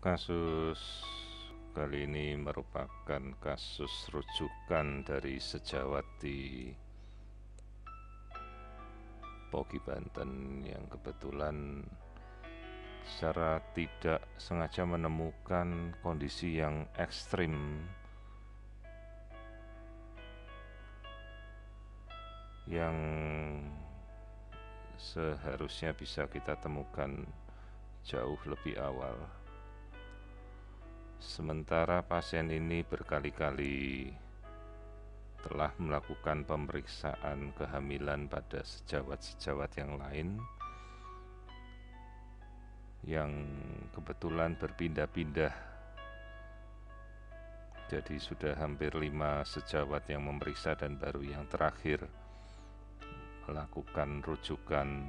Kasus kali ini merupakan kasus rujukan dari sejawat di Pogi Banten yang kebetulan secara tidak sengaja menemukan kondisi yang ekstrim yang seharusnya bisa kita temukan jauh lebih awal. Sementara pasien ini berkali-kali telah melakukan pemeriksaan kehamilan pada sejawat-sejawat yang lain yang kebetulan berpindah-pindah. Jadi sudah hampir 5 sejawat yang memeriksa dan baru yang terakhir melakukan rujukan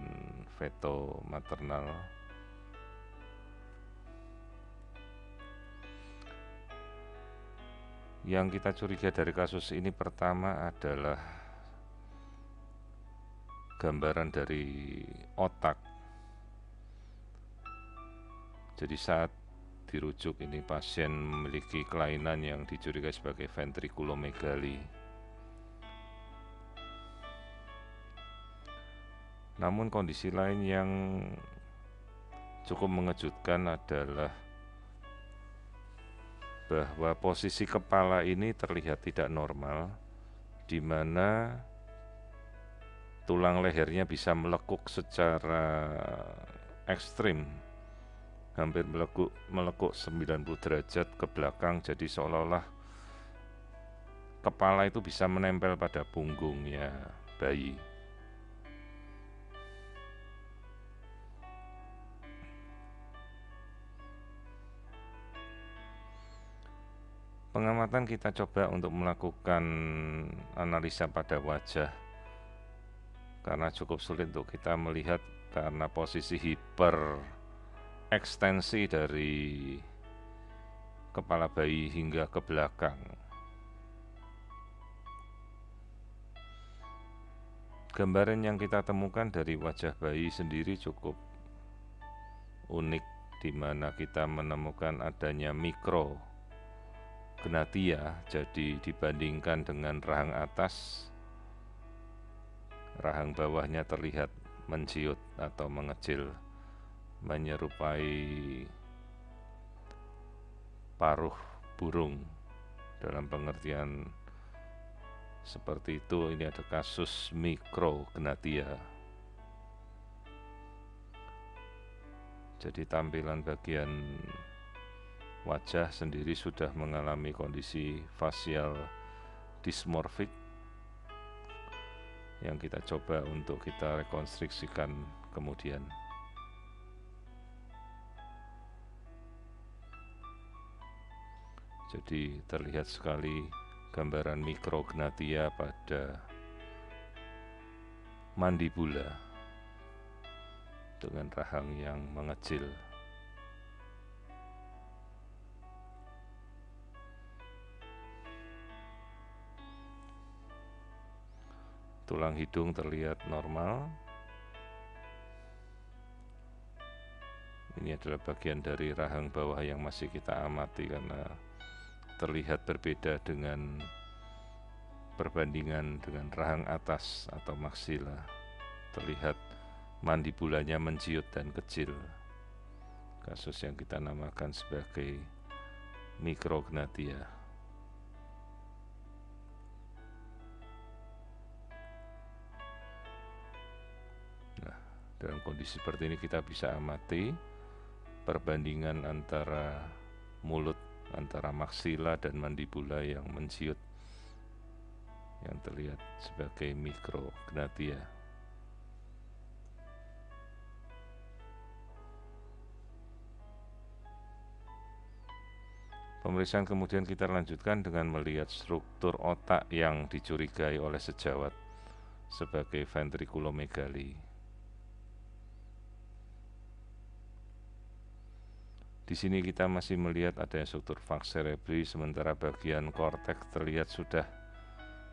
feto maternal. Yang kita curiga dari kasus ini pertama adalah gambaran dari otak. Jadi saat dirujuk ini pasien memiliki kelainan yang dicurigai sebagai ventrikulomegali. Namun kondisi lain yang cukup mengejutkan adalah bahwa posisi kepala ini terlihat tidak normal, di mana tulang lehernya bisa melekuk secara ekstrim, hampir melekuk 90 derajat ke belakang, jadi seolah-olah kepala itu bisa menempel pada punggungnya bayi. Pengamatan kita coba untuk melakukan analisa pada wajah karena cukup sulit untuk kita melihat karena posisi hiperekstensi dari kepala bayi hingga ke belakang. Gambaran yang kita temukan dari wajah bayi sendiri cukup unik, di mana kita menemukan adanya mikrognathia. Jadi dibandingkan dengan rahang atas, rahang bawahnya terlihat menciut atau mengecil, menyerupai paruh burung dalam pengertian seperti itu. Ini ada kasus mikrognathia. Jadi tampilan bagian wajah sendiri sudah mengalami kondisi facial dysmorphic yang kita coba untuk kita rekonstruksikan kemudian. Jadi terlihat sekali gambaran mikrognathia pada mandibula dengan rahang yang mengecil. Tulang hidung terlihat normal. Ini adalah bagian dari rahang bawah yang masih kita amati karena terlihat berbeda dengan perbandingan dengan rahang atas atau maksila. Terlihat mandibulanya menciut dan kecil. Kasus yang kita namakan sebagai mikrognathia. Nah, dalam kondisi seperti ini kita bisa amati perbandingan antara mulut, antara maksila dan mandibula yang menciut, yang terlihat sebagai mikrognathia. Pemeriksaan kemudian kita lanjutkan dengan melihat struktur otak yang dicurigai oleh sejawat sebagai ventrikulomegali. Di sini kita masih melihat adanya struktur vaks cerebri, sementara bagian korteks terlihat sudah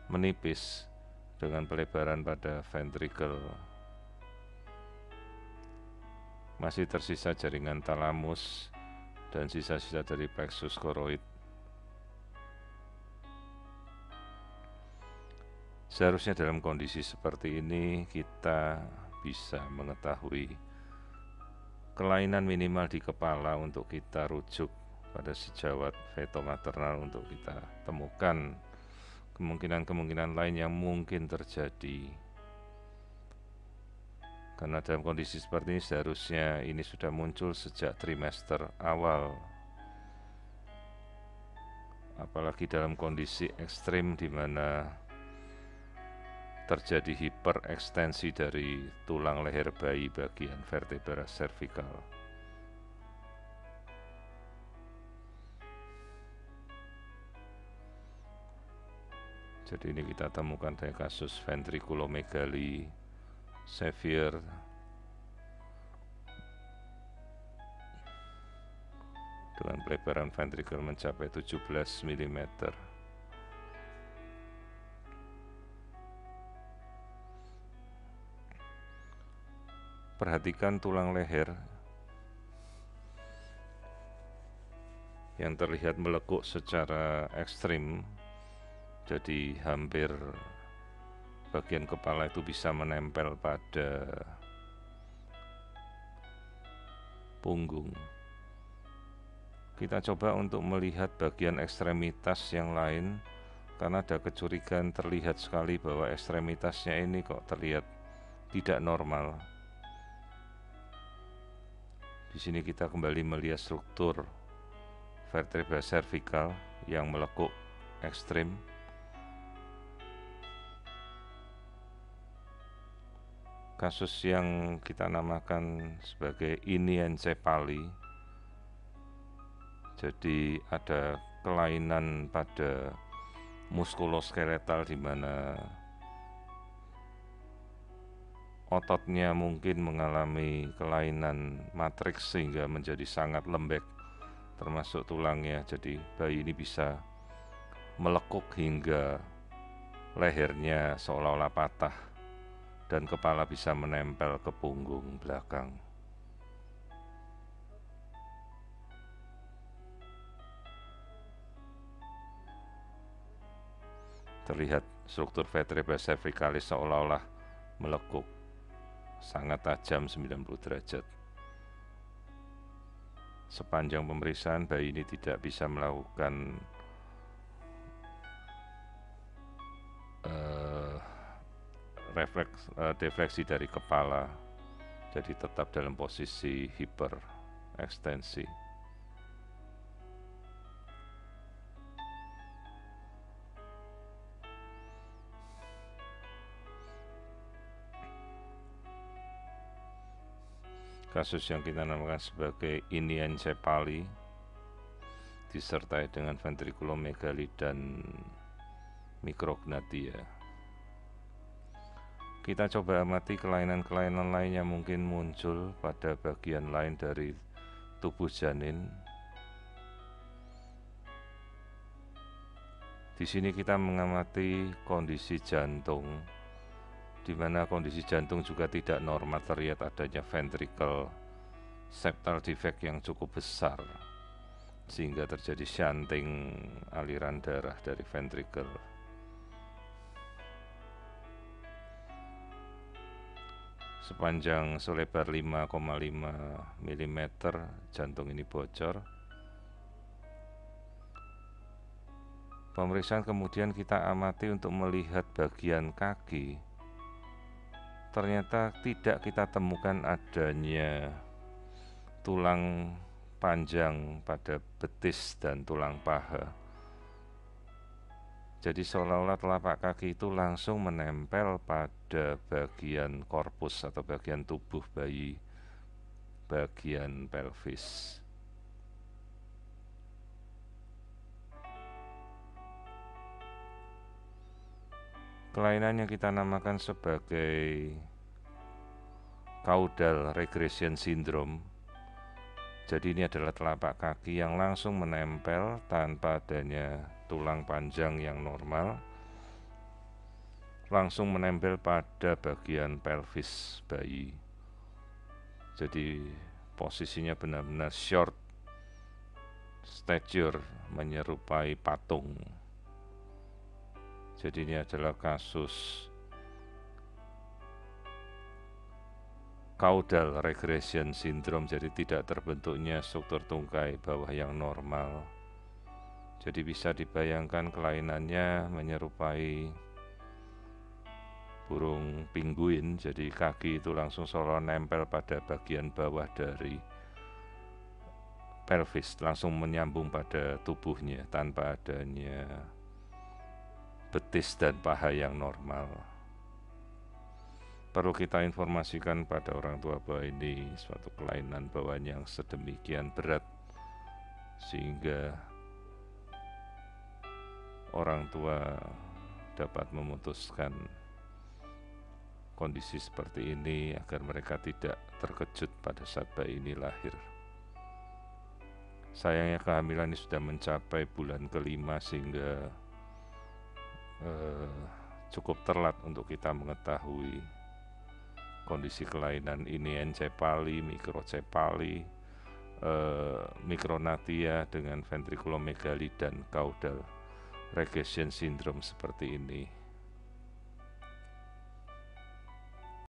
menipis dengan pelebaran pada ventricle. Masih tersisa jaringan talamus dan sisa-sisa dari plexus choroid. Seharusnya dalam kondisi seperti ini kita bisa mengetahui kelainan minimal di kepala untuk kita rujuk pada sejawat fetomaternal untuk kita temukan kemungkinan-kemungkinan lain yang mungkin terjadi. Karena dalam kondisi seperti ini seharusnya ini sudah muncul sejak trimester awal. Apalagi dalam kondisi ekstrim di mana terjadi hiperekstensi dari tulang leher bayi bagian vertebra cervical. Jadi ini kita temukan dari kasus ventriculomegaly severe dengan pelebaran ventrikel mencapai 17 mm. Perhatikan tulang leher yang terlihat melekuk secara ekstrim, jadi hampir bagian kepala itu bisa menempel pada punggung. Kita coba untuk melihat bagian ekstremitas yang lain, karena ada kecurigaan terlihat sekali bahwa ekstremitasnya ini kok terlihat tidak normal. Di sini kita kembali melihat struktur vertebra cervical yang melekuk ekstrim. Kasus yang kita namakan sebagai iniencephaly. Jadi ada kelainan pada muskuloskeletal di mana ototnya mungkin mengalami kelainan matriks sehingga menjadi sangat lembek, termasuk tulangnya. Jadi bayi ini bisa melekuk hingga lehernya seolah-olah patah dan kepala bisa menempel ke punggung belakang. Terlihat struktur vertebra cervicalis seolah-olah melekuk sangat tajam 90 derajat. Sepanjang pemeriksaan bayi ini tidak bisa melakukan defleksi dari kepala, jadi tetap dalam posisi hiperekstensi. Kasus yang kita namakan sebagai iniencephaly disertai dengan ventriculomegaly dan micrognathia. Kita coba amati kelainan-kelainan lain yang mungkin muncul pada bagian lain dari tubuh janin. Di sini kita mengamati kondisi jantung, di mana kondisi jantung juga tidak normal, terlihat adanya ventricle septal defect yang cukup besar sehingga terjadi shunting aliran darah dari ventricle. Sepanjang selebar 5,5 mm jantung ini bocor. Pemeriksaan kemudian kita amati untuk melihat bagian kaki. Ternyata tidak kita temukan adanya tulang panjang pada betis dan tulang paha. Jadi seolah-olah telapak kaki itu langsung menempel pada bagian korpus atau bagian tubuh bayi, bagian pelvis. Kelainan yang kita namakan sebagai caudal regression syndrome. Jadi ini adalah telapak kaki yang langsung menempel tanpa adanya tulang panjang yang normal, langsung menempel pada bagian pelvis bayi. Jadi posisinya benar-benar short stature menyerupai patung. Jadi ini adalah kasus caudal regression syndrome, jadi tidak terbentuknya struktur tungkai bawah yang normal. Jadi bisa dibayangkan kelainannya menyerupai burung penguin, jadi kaki itu langsung seolah nempel pada bagian bawah dari pelvis, langsung menyambung pada tubuhnya tanpa adanya betis dan paha yang normal. Perlu kita informasikan pada orang tua bahwa ini suatu kelainan bawaan yang sedemikian berat sehingga orang tua dapat memutuskan kondisi seperti ini agar mereka tidak terkejut pada saat bayi ini lahir. Sayangnya kehamilan ini sudah mencapai bulan ke-5 sehingga cukup telat untuk kita mengetahui kondisi kelainan ini, encefali, mikrocefali, mikronatia dengan ventriculomegali dan caudal regression syndrome seperti ini.